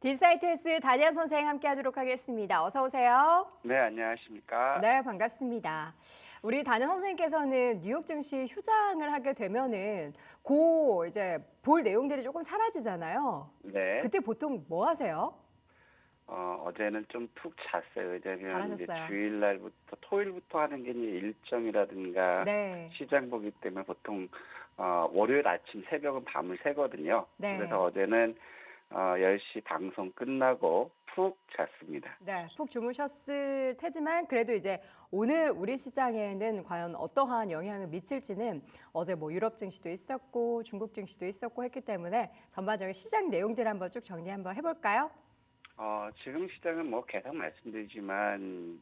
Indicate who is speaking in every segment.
Speaker 1: 딜사이트스 다니엘 선생 함께 하도록 하겠습니다. 어서 오세요.
Speaker 2: 네, 안녕하십니까?
Speaker 1: 네, 반갑습니다. 우리 다니엘 선생님께서는 뉴욕 증시 휴장을 하게 되면은 이제 볼 내용들이 조금 사라지잖아요.
Speaker 2: 네.
Speaker 1: 그때 보통 뭐 하세요?
Speaker 2: 어제는 좀 푹 잤어요. 왜냐면 이제
Speaker 1: 잘하셨어요.
Speaker 2: 주일날부터, 토요일부터 하는 게 이제 일정이라든가
Speaker 1: 네,
Speaker 2: 시장 보기 때문에 보통, 월요일 아침 새벽은 밤을 새거든요. 그래서
Speaker 1: 네,
Speaker 2: 어제는, 10시 방송 끝나고 푹 잤습니다.
Speaker 1: 네. 푹 주무셨을 테지만 그래도 이제 오늘 우리 시장에는 과연 어떠한 영향을 미칠지는 어제 뭐 유럽 증시도 있었고 중국 증시도 있었고 했기 때문에 전반적인 시장 내용들 한번 쭉 정리 한번 해볼까요?
Speaker 2: 지금 시장은 뭐 계속 말씀드리지만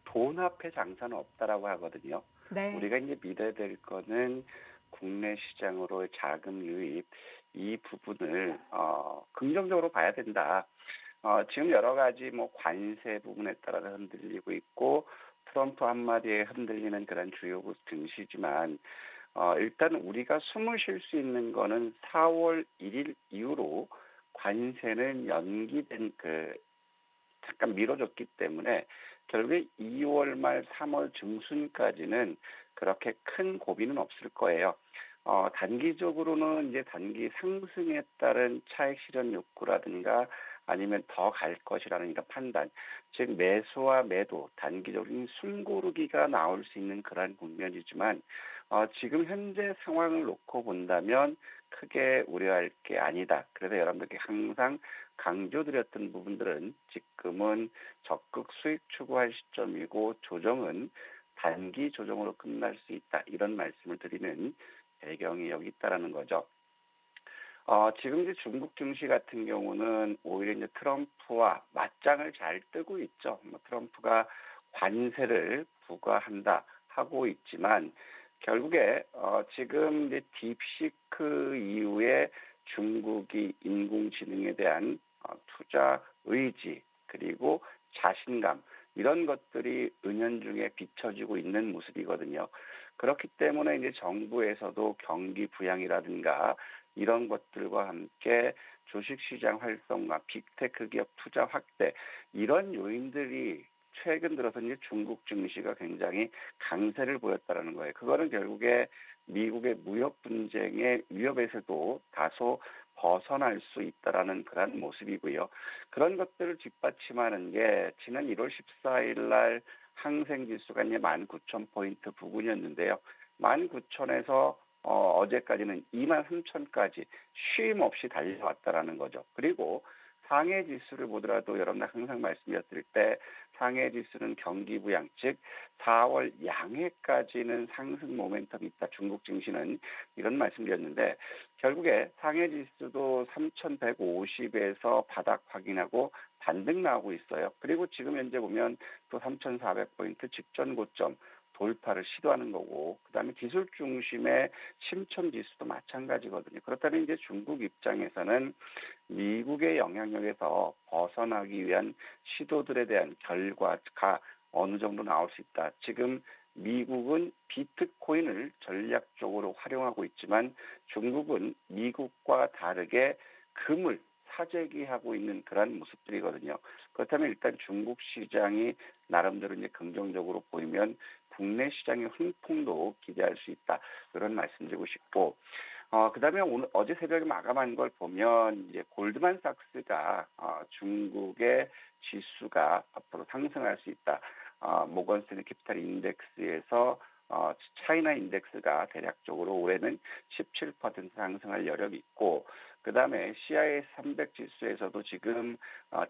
Speaker 2: 돈 앞에 장사는 없다라고 하거든요.
Speaker 1: 네.
Speaker 2: 우리가 이제 믿어야 될 거는 국내 시장으로의 자금 유입, 이 부분을 긍정적으로 봐야 된다. 지금 여러 가지 뭐 관세 부분에 따라서 흔들리고 있고 트럼프 한마디에 흔들리는 그런 주요 증시지만 일단 우리가 숨을 쉴 수 있는 거는 4월 1일 이후로 관세는 연기된 잠깐 미뤄졌기 때문에 결국에 2월 말 3월 중순까지는 그렇게 큰 고비는 없을 거예요. 단기적으로는 이제 단기 상승에 따른 차익 실현 욕구라든가 아니면 더 갈 것이라는 이런 판단, 즉 매수와 매도, 단기적인 숨고르기가 나올 수 있는 그러한 국면이지만 지금 현재 상황을 놓고 본다면 크게 우려할 게 아니다. 그래서 여러분들께 항상 강조드렸던 부분들은 지금은 적극 수익 추구할 시점이고 조정은 단기 조정으로 끝날 수 있다. 이런 말씀을 드리는 배경이 여기 있다라는 거죠. 지금 이제 중국 증시 같은 경우는 오히려 이제 트럼프와 맞짱을 잘 뜨고 있죠. 뭐 트럼프가 관세를 부과한다 하고 있지만 결국에 지금 이제 딥시크 이후에 중국이 인공지능에 대한 투자 의지 그리고 자신감 이런 것들이 은연중에 비춰지고 있는 모습이거든요. 그렇기 때문에 이제 정부에서도 경기 부양이라든가 이런 것들과 함께 주식시장 활성화, 빅테크 기업 투자 확대 이런 요인들이 최근 들어서 이제 중국 증시가 굉장히 강세를 보였다라는 거예요. 그거는 결국에 미국의 무역 분쟁의 위협에서도 다소 벗어날 수 있다라는 그런 모습이고요. 그런 것들을 뒷받침하는 게 지난 1월 14일 날 항생 지수가 이제 19,000포인트 부근이었는데요. 19,000에서 어제까지는 23,000까지 쉼 없이 달려왔다라는 거죠. 그리고 상해 지수를 보더라도 여러분 항상 말씀드렸을 때 상해 지수는 경기 부양, 즉 4월 양해까지는 상승 모멘텀이 있다. 중국 증시는 이런 말씀드렸는데 결국에 상해 지수도 3,150에서 바닥 확인하고 반등 나오고 있어요. 그리고 지금 현재 보면 또 3,400포인트 직전 고점 돌파를 시도하는 거고, 그다음에 기술 중심의 심천 지수도 마찬가지거든요. 그렇다면 이제 중국 입장에서는 미국의 영향력에서 벗어나기 위한 시도들에 대한 결과가 어느 정도 나올 수 있다. 지금 미국은 비트코인을 전략적으로 활용하고 있지만 중국은 미국과 다르게 금을 사재기하고 있는 그런 모습들이거든요. 그렇다면 일단 중국 시장이 나름대로 이제 긍정적으로 보이면 국내 시장의 흥풍도 기대할 수 있다. 그런 말씀드리고 싶고, 그다음에 어제 새벽에 마감한 걸 보면 이제 골드만삭스가 중국의 지수가 앞으로 상승할 수 있다. 모건스탠리 캐피탈 인덱스에서 차이나 인덱스가 대략적으로 올해는 17% 상승할 여력이 있고, 그다음에 CIS 300 지수에서도 지금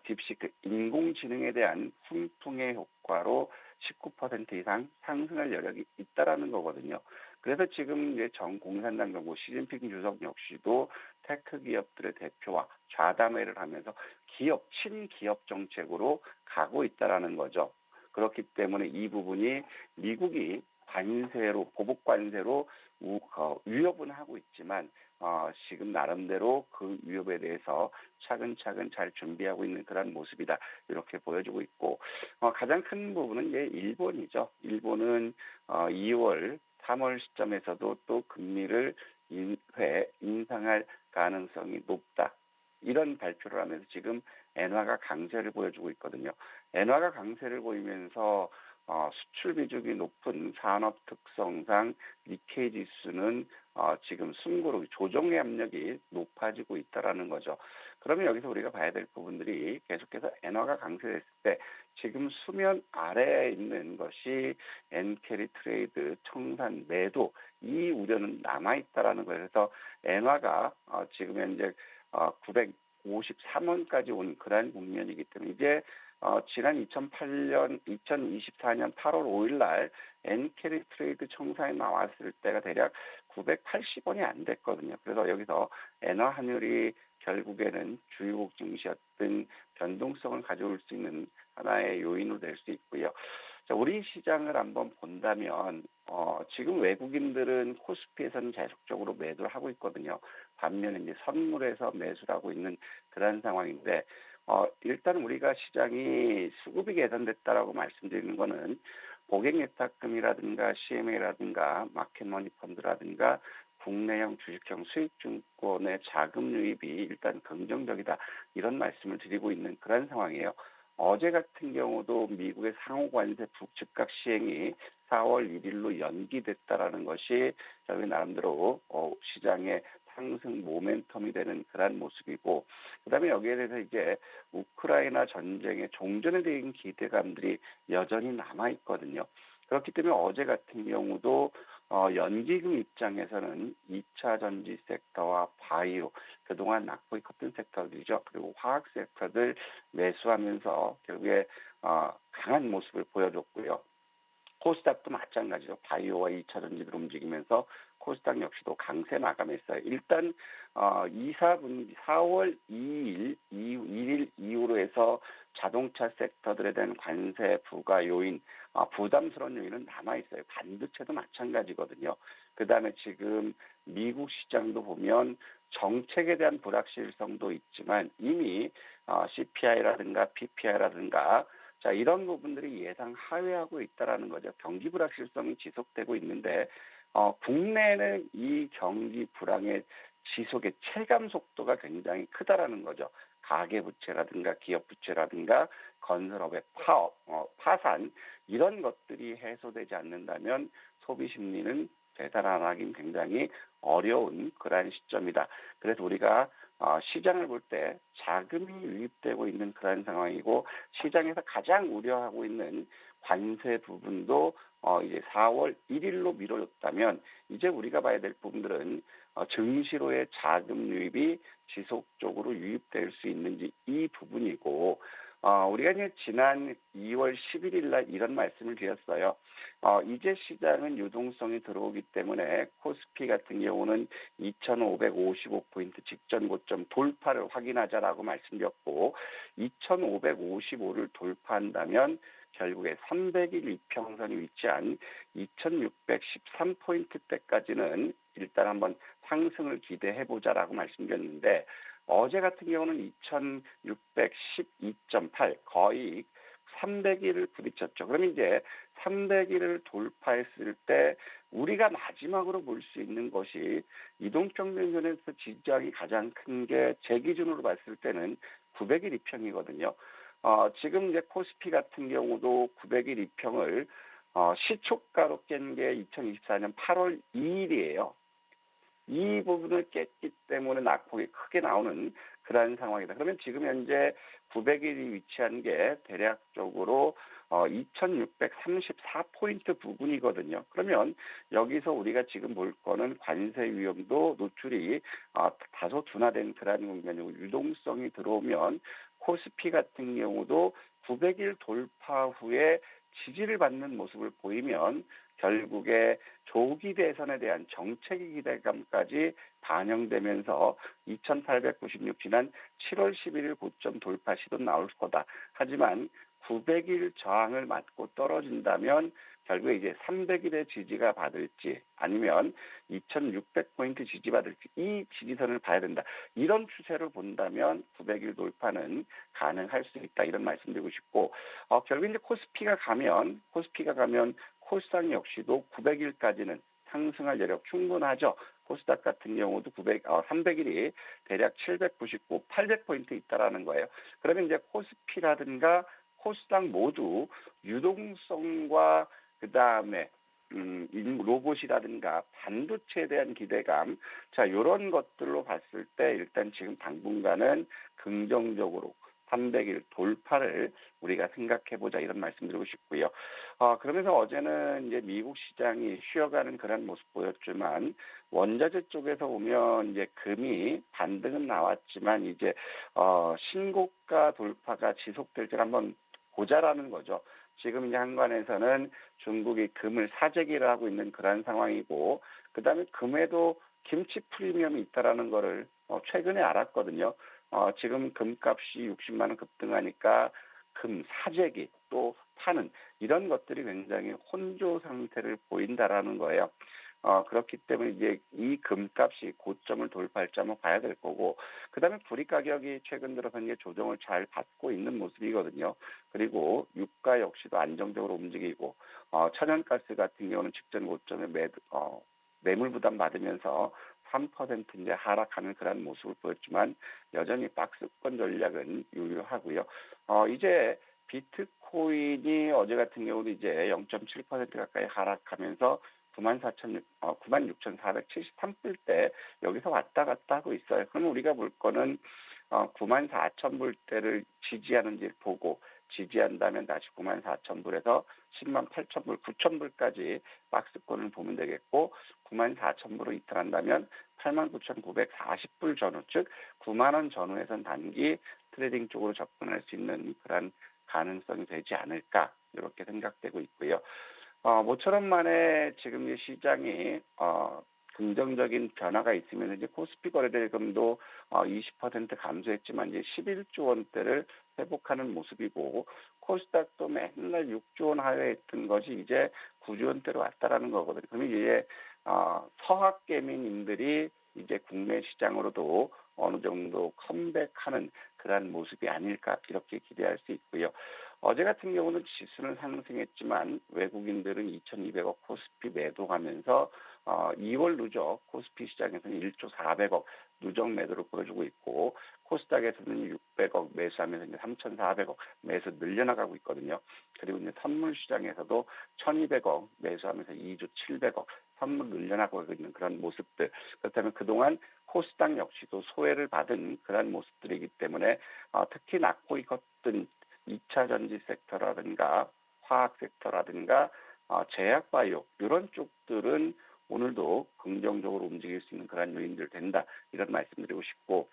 Speaker 2: 딥시크 인공지능에 대한 훈풍의 효과로 19% 이상 상승할 여력이 있다라는 거거든요. 그래서 지금 이제 정 공산당 정부 시진핑 주석 역시도 테크 기업들의 대표와 좌담회를 하면서 친기업 정책으로 가고 있다라는 거죠. 그렇기 때문에 이 부분이 미국이 보복 관세로 위협은 하고 있지만 지금 나름대로 그 위협에 대해서 차근차근 잘 준비하고 있는 그런 모습이다. 이렇게 보여주고 있고 가장 큰 부분은 이제 일본이죠. 일본은 2월, 3월 시점에서도 또 금리를 인상할 가능성이 높다. 이런 발표를 하면서 지금 엔화가 강세를 보여주고 있거든요. 엔화가 강세를 보이면서 수출 비중이 높은 산업 특성상 니케이 지수는 지금 숨고르기 조정의 압력이 높아지고 있다라는 거죠. 그러면 여기서 우리가 봐야 될 부분들이 계속해서 엔화가 강세됐을 때 지금 수면 아래에 있는 것이 엔캐리 트레이드 청산 매도 이 우려는 남아있다라는 거예요. 그래서 엔화가 지금 현재 953원까지 온 그러한 국면이기 때문에 이제 지난 2024년 8월 5일 날 엔캐리 트레이드 청산에 나왔을 때가 대략 980원이 안 됐거든요. 그래서 여기서 엔화 환율이 결국에는 주요국 증시였던 변동성을 가져올 수 있는 하나의 요인으로 될 수 있고요. 자, 우리 시장을 한번 본다면 지금 외국인들은 코스피에서는 계속적으로 매도를 하고 있거든요. 반면에 이제 선물에서 매수를 하고 있는 그런 상황인데 일단 우리가 시장이 수급이 개선됐다라고 말씀드리는 거는 고객예탁금이라든가 CMA라든가 마켓머니 펀드라든가 국내형 주식형 수익증권의 자금 유입이 일단 긍정적이다 이런 말씀을 드리고 있는 그런 상황이에요. 어제 같은 경우도 미국의 상호관세 즉각 시행이 4월 1일로 연기됐다라는 것이 저희 나름대로 시장의 상승 모멘텀이 되는 그런 모습이고, 그다음에 여기에 대해서 이제 우크라이나 전쟁의 종전에 대한 기대감들이 여전히 남아 있거든요. 그렇기 때문에 어제 같은 경우도 연기금 입장에서는 2차 전지 섹터와 바이오, 그동안 낙폭이 컸던 섹터들이죠. 그리고 화학 섹터들 매수하면서 결국에 강한 모습을 보여줬고요. 코스닥도 마찬가지로 바이오와 2차 전지들 움직이면서 코스닥 역시도 강세 마감했어요. 일단 4월 2일 이후로 해서 자동차 섹터들에 대한 관세 부과 요인, 부담스러운 요인은 남아있어요. 반도체도 마찬가지거든요. 그다음에 지금 미국 시장도 보면 정책에 대한 불확실성도 있지만 이미 CPI라든가 PPI라든가 자, 이런 부분들이 예상 하회하고 있다라는 거죠. 경기 불확실성이 지속되고 있는데 국내는 이 경기 불황의 지속의 체감 속도가 굉장히 크다라는 거죠. 가계 부채라든가 기업 부채라든가 건설업의 파업, 파산 이런 것들이 해소되지 않는다면 소비 심리는 되살아나긴 굉장히 어려운 그러한 시점이다. 그래서 우리가 시장을 볼 때 자금이 유입되고 있는 그런 상황이고 시장에서 가장 우려하고 있는 관세 부분도 이제 4월 1일로 미뤄졌다면 이제 우리가 봐야 될 부분들은 증시로의 자금 유입이 지속적으로 유입될 수 있는지 이 부분이고 우리가 이제 지난 2월 11일 날 이런 말씀을 드렸어요. 이제 시장은 유동성이 들어오기 때문에 코스피 같은 경우는 2,555포인트 직전 고점 돌파를 확인하자라고 말씀드렸고 2,555를 돌파한다면 결국에 300일 이평선이 위치한 2,613포인트대까지는 일단 한번 상승을 기대해보자라고 말씀드렸는데 어제 같은 경우는 2,612.8 거의 300일을 부딪혔죠. 그럼 이제 300일을 돌파했을 때 우리가 마지막으로 볼 수 있는 것이 이동평균선에서 지지하기 가장 큰 게 제 기준으로 봤을 때는 900일 이평이거든요. 지금 이제 코스피 같은 경우도 900일 이평을 시초가로 깬 게 2024년 8월 2일이에요. 이 부분을 깼기 때문에 낙폭이 크게 나오는 그러한 상황이다. 그러면 지금 현재 900일이 위치한 게 대략적으로 2,634포인트 부분이거든요. 그러면 여기서 우리가 지금 볼 거는 관세 위험도 노출이 다소 둔화된 그러한 국면이고 유동성이 들어오면 코스피 같은 경우도 900일 돌파 후에 지지를 받는 모습을 보이면 결국에 조기 대선에 대한 정책의 기대감까지 반영되면서 2,896 지난 7월 11일 고점 돌파 시도 나올 거다. 하지만 900일 저항을 맞고 떨어진다면 결국에 이제 300일의 지지가 받을지 아니면 2,600포인트 지지받을지 이 지지선을 봐야 된다. 이런 추세를 본다면 900일 돌파는 가능할 수 있다. 이런 말씀드리고 싶고 결국 이제 코스피가 가면 코스닥 역시도 900일까지는 상승할 여력 충분하죠. 코스닥 같은 경우도 300일이 대략 799, 800포인트 있다라는 거예요. 그러면 이제 코스피라든가 코스닥 모두 유동성과 그다음에 로봇이라든가 반도체에 대한 기대감, 자, 요런 것들로 봤을 때 일단 지금 당분간은 긍정적으로 300일 돌파를 우리가 생각해 보자 이런 말씀드리고 싶고요. 그러면서 어제는 이제 미국 시장이 쉬어가는 그런 모습 보였지만 원자재 쪽에서 보면 이제 금이 반등은 나왔지만 이제 신고가 돌파가 지속될지 한번 보자라는 거죠. 지금 이제 한관에서는 중국이 금을 사재기를 하고 있는 그런 상황이고, 그다음에 금에도 김치 프리미엄이 있다라는 거를 최근에 알았거든요. 지금 금값이 60만 원 급등하니까 금 사재기 또 파는 이런 것들이 굉장히 혼조 상태를 보인다라는 거예요. 그렇기 때문에 이제 이 금값이 고점을 돌파할지 한번 봐야 될 거고, 그다음에 구리 가격이 최근 들어서 이제 조정을 잘 받고 있는 모습이거든요. 그리고 유가 역시도 안정적으로 움직이고, 천연가스 같은 경우는 직전 고점에 매물 부담 받으면서 3% 이제 하락하는 그런 모습을 보였지만 여전히 박스권 전략은 유효하고요. 이제 비트코인이 어제 같은 경우도 이제 0.7% 가까이 하락하면서 96,473불대 여기서 왔다 갔다 하고 있어요. 그럼 우리가 볼 거는 94,000불대를 지지하는지 보고 지지한다면 다시 94,000불에서 108,000불, 9,000불까지 박스권을 보면 되겠고 94,000불을 이탈한다면 89,940불 전후, 즉 9만 원 전후에선 단기 트레이딩 쪽으로 접근할 수 있는 그런 가능성이 되지 않을까 이렇게 생각되고 있고요. 모처럼 만에 지금 이 시장이 긍정적인 변화가 있으면 이제 코스피 거래대금도 20% 감소했지만 이제 11조 원대를 회복하는 모습이고 코스닥도 맨날 6조 원 하회했던 것이 이제 9조 원대로 왔다라는 거거든요. 그러면 이제 서학개미님들이 이제 국내 시장으로도 어느 정도 컴백하는 그런 모습이 아닐까 이렇게 기대할 수 있고요. 어제 같은 경우는 지수는 상승했지만 외국인들은 2,200억 코스피 매도하면서 2월 누적 코스피 시장에서는 1조 400억 누적 매도를 보여주고 있고 코스닥에서는 600억 매수하면서 이제 3,400억 매수 늘려나가고 있거든요. 그리고 이제 선물 시장에서도 1,200억 매수하면서 2조 700억 선물 늘려나가고 있는 그런 모습들. 그렇다면 그동안 코스닥 역시도 소외를 받은 그런 모습들이기 때문에 특히 낳고 있었던 2차 전지 섹터라든가 화학 섹터라든가 제약바이오 이런 쪽들은 오늘도 긍정적으로 움직일 수 있는 그런 요인들 된다 이런 말씀드리고 싶고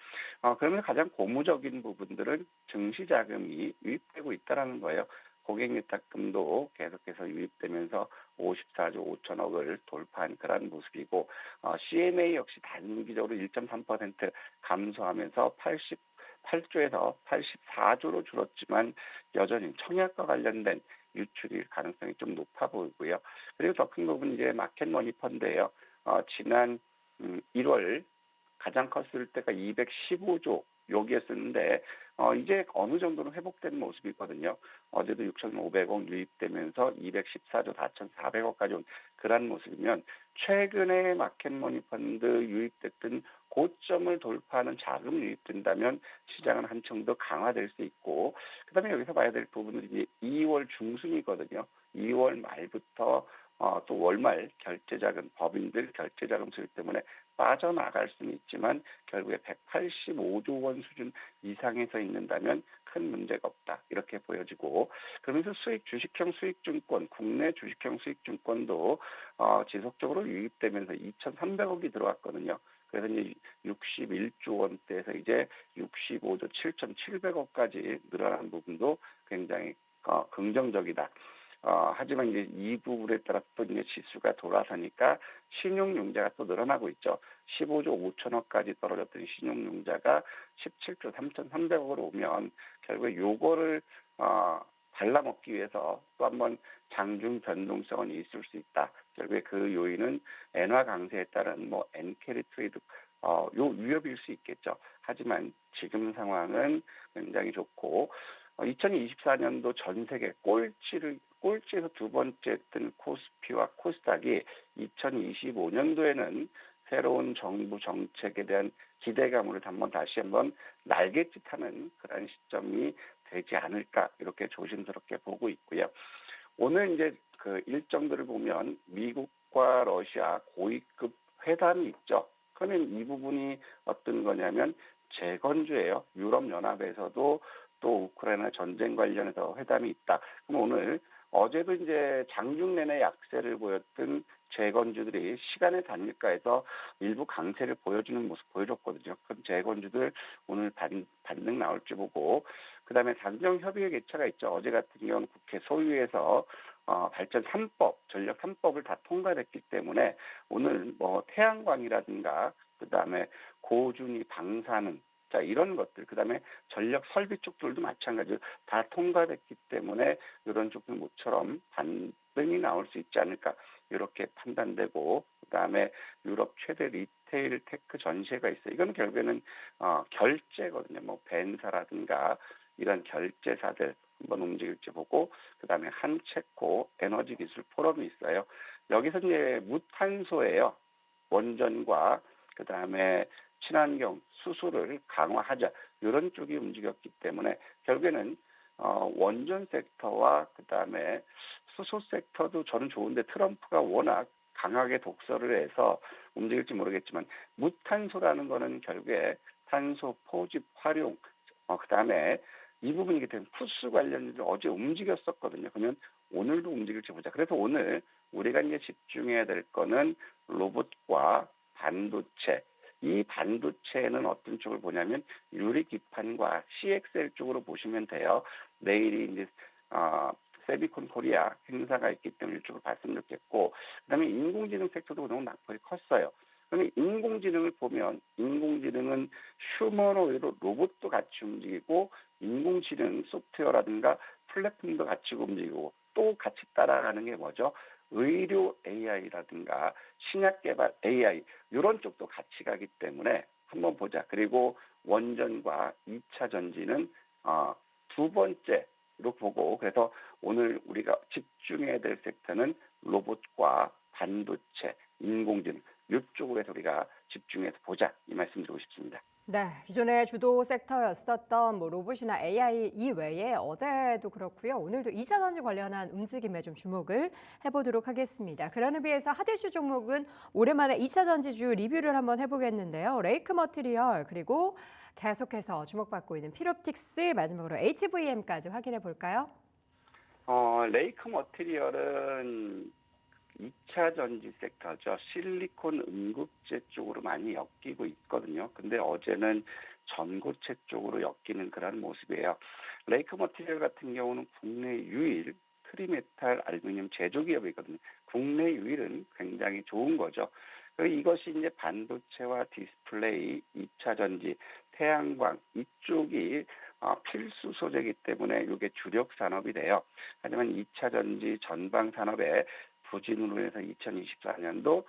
Speaker 2: 그러면 가장 고무적인 부분들은 증시자금이 유입되고 있다는 거예요. 고객위탁금도 계속해서 유입되면서 54조 5천억을 돌파한 그런 모습이고 CMA 역시 단기적으로 1.3% 감소하면서 88조에서 84조로 줄었지만 여전히 청약과 관련된 유출일 가능성이 좀 높아 보이고요. 그리고 더 큰 부분은 이제 마켓머니 펀드예요. 지난 1월 가장 컸을 때가 215조 여기였었는데 이제 어느 정도는 회복된 모습이거든요. 어제도 6,500억 유입되면서 214조 4,400억까지 온 그런 모습이면 최근에 마켓머니 펀드 유입됐던 고점을 돌파하는 자금이 유입된다면 시장은 한층 더 강화될 수 있고 그다음에 여기서 봐야 될 부분은 이제 2월 중순이거든요. 2월 말부터 또 월말 결제자금, 법인들 결제자금 수요 때문에 빠져나갈 수는 있지만 결국에 185조 원 수준 이상에서 있는다면 큰 문제가 없다. 이렇게 보여지고 그러면서 주식형 수익증권, 국내 주식형 수익증권도 지속적으로 유입되면서 2,300억이 들어왔거든요. 그래서 이제 61조 원대에서 이제 65조 7,700억까지 늘어난 부분도 굉장히 긍정적이다. 하지만 이제 이 부분에 따라 또 이제 지수가 돌아서니까 신용융자가 또 늘어나고 있죠. 15조 5천억까지 떨어졌던 신용융자가 17조 3,300억으로 오면 결국에 요거를 발라먹기 위해서 또 한번 장중 변동성은 있을 수 있다. 결국에 그 요인은 엔화 강세에 따른 엔캐리 트레이드 요 위협일 수 있겠죠. 하지만 지금 상황은 굉장히 좋고 2024년도 전 세계 꼴찌에서 두 번째 했던 코스피와 코스닥이 2025년도에는 새로운 정부 정책에 대한 기대감으로 다시 한번 날갯짓하는 그런 시점이 되지 않을까 이렇게 조심스럽게 보고 있고요. 오늘 이제 그 일정들을 보면 미국과 러시아 고위급 회담이 있죠. 그러면 이 부분이 어떤 거냐면 재건주예요. 유럽연합에서도 또 우크라이나 전쟁 관련해서 회담이 있다. 그럼 오늘 어제도 이제 장중 내내 약세를 보였던 재건주들이 시간의 단일가에서 일부 강세를 보여주는 모습 보여줬거든요. 그럼 재건주들 오늘 반등 나올지 보고, 그다음에 당정협의회 개최가 있죠. 어제 같은 경우는 국회 소위에서 발전 3법, 전력 3법을 다 통과됐기 때문에 오늘 뭐 태양광이라든가 그다음에 고준위 방사능, 자 이런 것들, 그다음에 전력 설비 쪽들도 마찬가지로 다 통과됐기 때문에 이런 쪽들 모처럼 반등이 나올 수 있지 않을까 이렇게 판단되고, 그다음에 유럽 최대 리테일 테크 전시회가 있어요. 이건 결국에는 결제거든요. 뭐 벤사라든가 이런 결제사들 한번 움직일지 보고, 그다음에 한체코 에너지 기술 포럼이 있어요. 여기서 이제 무탄소예요. 원전과 그다음에 친환경 수소를 강화하자 이런 쪽이 움직였기 때문에 결국에는 원전 섹터와 그다음에 수소 섹터도 저는 좋은데 트럼프가 워낙 강하게 독서를 해서 움직일지 모르겠지만, 무탄소라는 거는 결국에 탄소 포집 활용, 그다음에 이 부분이기 때문에 푸스 관련해서 어제 움직였었거든요. 그러면 오늘도 움직일지 보자. 그래서 오늘 우리가 이제 집중해야 될 거는 로봇과 반도체. 이 반도체는 어떤 쪽을 보냐면 유리 기판과 CXL 쪽으로 보시면 돼요. 내일이 이제 세비콘 코리아 행사가 있기 때문에 이쪽을 봤으면 좋겠고, 그다음에 인공지능 섹터도 너무 낙폭이 컸어요. 그러면 인공지능을 보면 인공지능은 휴머노이드로 로봇도 같이 움직이고 인공지능 소프트웨어라든가 플랫폼도 같이 움직이고 또 같이 따라가는 게 뭐죠? 의료 AI라든가 신약 개발 AI 이런 쪽도 같이 가기 때문에 한번 보자. 그리고 원전과 2차 전지는 두 번째로 보고, 그래서 오늘 우리가 집중해야 될 섹터는 로봇과 반도체, 인공지능 이쪽으로 해서 우리가 집중해서 보자 이 말씀 드리고 싶습니다.
Speaker 1: 네, 기존의 주도 섹터였었던 뭐 로봇이나 AI 이외에 어제도 그렇고요. 오늘도 2차 전지 관련한 움직임에 좀 주목을 해보도록 하겠습니다. 그런 의미에서 하드슈 종목은 오랜만에 2차 전지주 리뷰를 한번 해보겠는데요. 레이크 머티리얼, 그리고 계속해서 주목받고 있는 필옵틱스, 마지막으로 HVM까지 확인해 볼까요?
Speaker 2: 레이크 머티리얼은 2차 전지 섹터죠. 실리콘 응급제 쪽으로 많이 엮이고 있거든요. 근데 어제는 전고체 쪽으로 엮이는 그런 모습이에요. 레이크 머티리얼 같은 경우는 국내 유일 트리메탈 알루미늄 제조기업이거든요. 국내 유일은 굉장히 좋은 거죠. 그리고 이것이 이제 반도체와 디스플레이, 2차 전지, 태양광 이쪽이 필수 소재이기 때문에 이게 주력 산업이 돼요. 하지만 2차 전지 전방 산업에 부진으로 해서 2024년도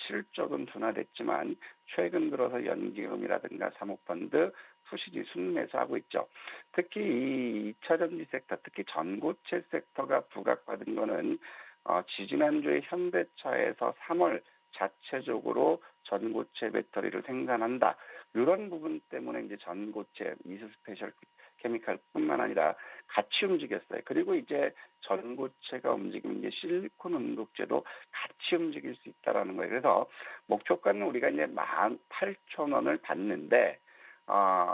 Speaker 2: 실적은 둔화됐지만 최근 들어서 연기금이라든가 사모펀드, 투시지 순매수하고 있죠. 특히 이 2차 전지 섹터, 특히 전고체 섹터가 부각받은 거는 지지난주에 현대차에서 3월 자체적으로 전고체 배터리를 생산한다. 이런 부분 때문에 이제 전고체, 미스 스페셜 케미칼뿐만 아니라 같이 움직였어요. 그리고 이제 전고체가 움직이면 이제 실리콘 응급제도 같이 움직일 수 있다라는 거예요. 그래서 목표가는 우리가 이제 18,000원을 받는데,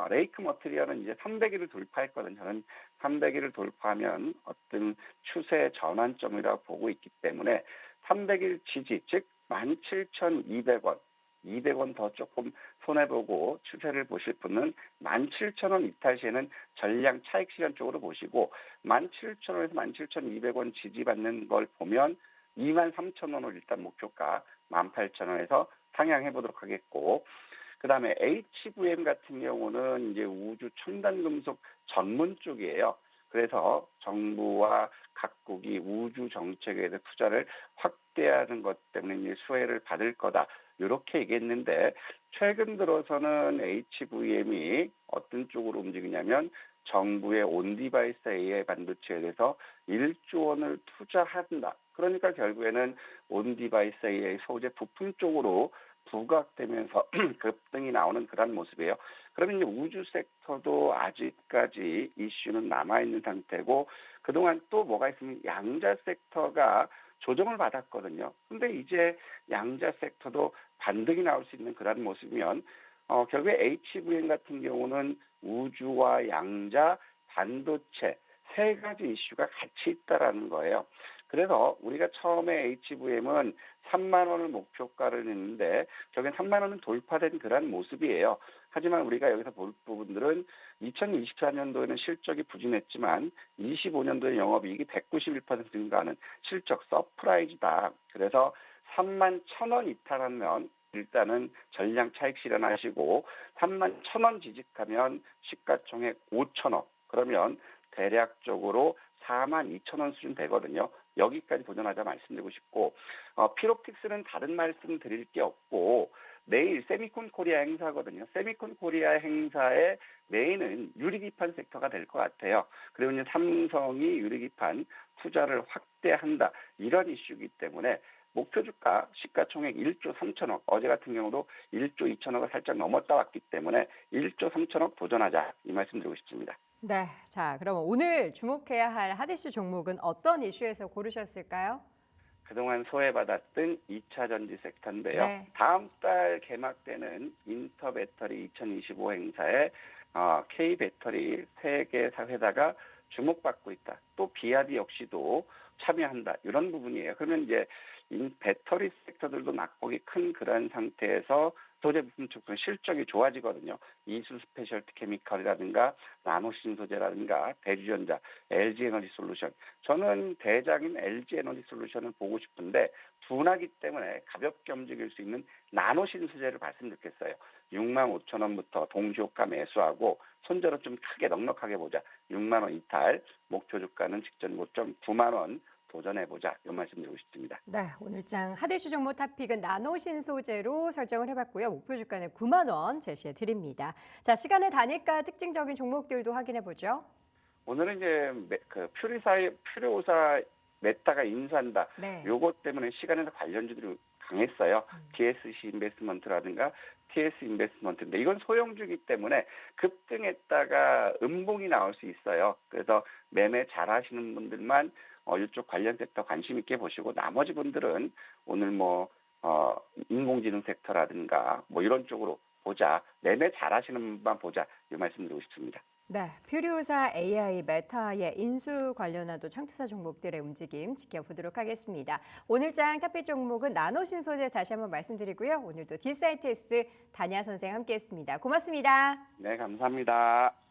Speaker 2: 레이크 머티리얼은 이제 300일을 돌파했거든요. 저는 300일을 돌파하면 어떤 추세 전환점이라고 보고 있기 때문에 300일 지지, 즉 17,200원, 200원 더 조금 손해보고 추세를 보실 분은 17,000원 이탈 시에는 전량 차익 실현 쪽으로 보시고, 17,000원에서 17,200원 지지받는 걸 보면 23,000원을 일단 목표가 18,000원에서 상향해 보도록 하겠고, 그 다음에 HVM 같은 경우는 이제 우주 첨단 금속 전문 쪽이에요. 그래서 정부와 각국이 우주 정책에 대해서 투자를 확대하는 것 때문에 이제 수혜를 받을 거다. 이렇게 얘기했는데, 최근 들어서는 HVM이 어떤 쪽으로 움직이냐면 정부의 온디바이스 AI 반도체에 대해서 1조 원을 투자한다. 그러니까 결국에는 온디바이스 AI 소재 부품 쪽으로 부각되면서 급등이 나오는 그런 모습이에요. 그러면 이제 우주 섹터도 아직까지 이슈는 남아있는 상태고 그동안 또 뭐가 있으면 양자 섹터가 조정을 받았거든요. 근데 이제 양자 섹터도 반등이 나올 수 있는 그런 모습이면 결국에 HVM 같은 경우는 우주와 양자, 반도체 세 가지 이슈가 같이 있다라는 거예요. 그래서 우리가 처음에 HVM은 3만 원을 목표가를 했는데 결국엔 3만 원은 돌파된 그런 모습이에요. 하지만 우리가 여기서 볼 부분들은 2024년도에는 실적이 부진했지만 25년도에 영업이익이 191% 증가하는 실적 서프라이즈다. 그래서 3만 1,000원 이탈하면 일단은 전량 차익 실현하시고 3만 1,000원 지직하면 시가총액 5천억. 그러면 대략적으로 4만 2천 원 수준 되거든요. 여기까지 도전하자 말씀드리고 싶고 피롭틱스는 다른 말씀 드릴 게 없고 내일 세미콘 코리아 행사거든요. 세미콘 코리아 행사의 메인은 유리기판 섹터가 될 것 같아요. 그리고 이제 삼성이 유리기판 투자를 확대한다. 이런 이슈이기 때문에 목표 주가 시가총액 1조 3천억 어제 같은 경우도 1조 2천억을 살짝 넘었다 왔기 때문에 1조 3천억 도전하자 이 말씀 드리고 싶습니다.
Speaker 1: 네, 자, 그럼 오늘 주목해야 할 핫이슈 종목은 어떤 이슈에서 고르셨을까요?
Speaker 2: 그동안 소외받았던 2차 전지 섹터인데요.
Speaker 1: 네.
Speaker 2: 다음 달 개막되는 인터배터리 2025 행사에 K배터리 세계 회사가 주목받고 있다. 또 비아디 역시도 참여한다. 이런 부분이에요. 그러면 이제 배터리 섹터들도 낙폭이 큰 그런 상태에서 소재부품 쪽은 실적이 좋아지거든요. 이수 스페셜티 케미칼이라든가 나노신 소재라든가 대주전자, LG 에너지 솔루션. 저는 대장인 LG 에너지 솔루션을 보고 싶은데 둔하기 때문에 가볍게 움직일 수 있는 나노신 소재를 봤으면 좋겠어요. 6만 5천 원부터 동시호가 매수하고 손절은 좀 크게 넉넉하게 보자. 6만 원 이탈, 목표 주가는 직전 고점 9만 원 도전해보자. 이 말씀 드리고 싶습니다.
Speaker 1: 네, 오늘장 핫이슈 종목 탑픽은 나노신 소재로 설정을 해봤고요. 목표 주가는 9만 원 제시해 드립니다. 자, 시간의 단위가 특징적인 종목들도 확인해 보죠.
Speaker 2: 오늘은 이제 퓨리오사 메타가 인수한다.
Speaker 1: 네.
Speaker 2: 요것 때문에 시간에서 관련주들이 강했어요. TSC 인베스트먼트라든가 TS 인베스트먼트인데 이건 소형주기 때문에 급등했다가 음봉이 나올 수 있어요. 그래서 매매 잘하시는 분들만 이쪽 관련 섹터 관심 있게 보시고 나머지 분들은 오늘 인공지능 섹터라든가 이런 쪽으로 보자. 매매 잘하시는 분만 보자. 이 말씀드리고 싶습니다.
Speaker 1: 네, 퓨리오사 AI 메타의 인수 관련한 또 창투사 종목들의 움직임 지켜보도록 하겠습니다. 오늘장 탑픽 종목은 나노신 소재 다시 한번 말씀드리고요. 오늘도 D사이트S 단야 선생 함께했습니다. 고맙습니다.
Speaker 2: 네, 감사합니다.